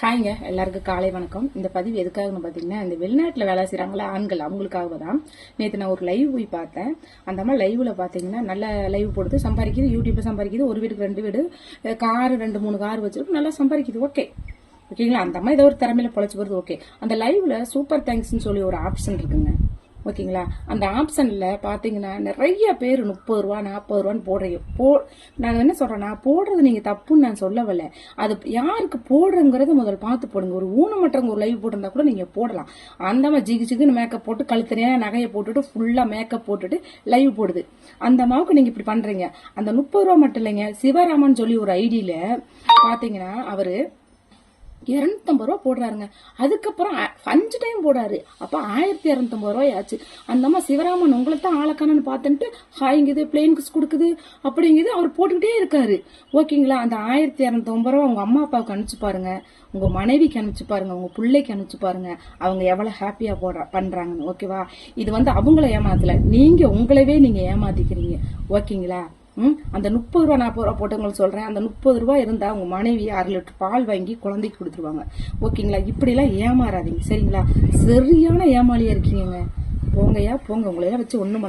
ஹாய்ங்க, எல்லாருக்கும் காலை வணக்கம். இந்த பதிவு எதுக்காகன்னு பார்த்தீங்கன்னா, இந்த வெளிநாட்டில் வேலை செய்கிறாங்களா ஆண்கள், அவங்களுக்காக தான். நேற்று நான் ஒரு லைவ் போய் பார்த்தேன். அந்த மாதிரி லைவ்ல பார்த்தீங்கன்னா நல்ல லைவ் போடுது, சம்பாதிக்குது, யூடியூப்ல சம்பாதிக்குது, ஒரு வீட்டுக்கு 2 வீடு, காரு 2-3 கார் வச்சிருக்கு, நல்லா சம்பாதிக்குது. ஓகேங்களா, அந்த மாதிரி ஏதோ ஒரு திறமையில பொழைச்சி போகிறது. ஓகே, அந்த லைவ்ல சூப்பர் தேங்க்ஸ்ன்னு சொல்லி ஒரு ஆப்ஷன் இருக்குங்க. ஓகேங்களா, அந்த ஆப்ஷன்ல பாத்தீங்கன்னா நிறைய பேர் 30 ரூபா 40 ரூபான்னு போடுறீங்க. நான் என்ன சொல்றேன்னா, போடுறது நீங்க தப்புன்னு நான் சொல்லவில்லை. அது யாருக்கு போடுறங்கிறத முதல்ல பார்த்து போடுங்க. ஒரு ஊனமற்றவங்க ஒரு லைவ் போட்டிருந்தா கூட நீங்க போடலாம். அந்த மாதிரி ஜிகுன்னு மேக்கப் போட்டு கழுத்தனையா நகையை போட்டுட்டு ஃபுல்லா மேக்கப் போட்டுட்டு லைவ் போடுது. அந்த மாவுக்கு நீங்க இப்படி பண்றீங்க. அந்த 30 ரூபா மட்டும் இல்லைங்க, சிவராமன் சொல்லி ஒரு ஐடியில பாத்தீங்கன்னா அவரு 250 ரூபா போடுறாருங்க. அதுக்கப்புறம் 5 டைம் போடாரு. அப்ப 1250 ரூபாய் ஆச்சு. அந்த அம்மா சிவராமன் உங்களை தான் ஆளக்கானு பார்த்துட்டு ஹாய்ங்குது, பிளேன் கிஸ் கொடுக்குது அப்படிங்குது, அவர் போட்டுக்கிட்டே இருக்காரு. ஓகேங்களா, அந்த 1250 ரூபா உங்க அம்மா அப்பாவுக்கு அனுப்பிச்சு பாருங்க, உங்க மனைவிக்கு அனுப்பிச்சு பாருங்க, உங்க பிள்ளைக்கு அனுப்பிச்சு பாருங்க, அவங்க எவ்வளவு ஹாப்பியா பண்றாங்கன்னு. ஓகேவா, இது அவங்கள ஏமாத்தல, நீங்க உங்களவே நீங்க ஏமாத்திக்கிறீங்க. ஓகேங்களா, அந்த 30 ரூபா 40 ரூபா போட்டவங்களுக்கு சொல்றேன். அந்த 30 ரூபா இருந்தா உங்க மனைவி 1/2 லிட்டர் பால் வாங்கி குழந்தைக்கு கொடுத்துருவாங்க. ஓகேங்களா, இப்படி எல்லாம் ஏமாறாதீங்க. சரிங்களா, சரியான ஏமாளியா இருக்கீங்க. போங்கய்யா போங்க, உங்களையெல்லாம் வச்சு ஒண்ணும்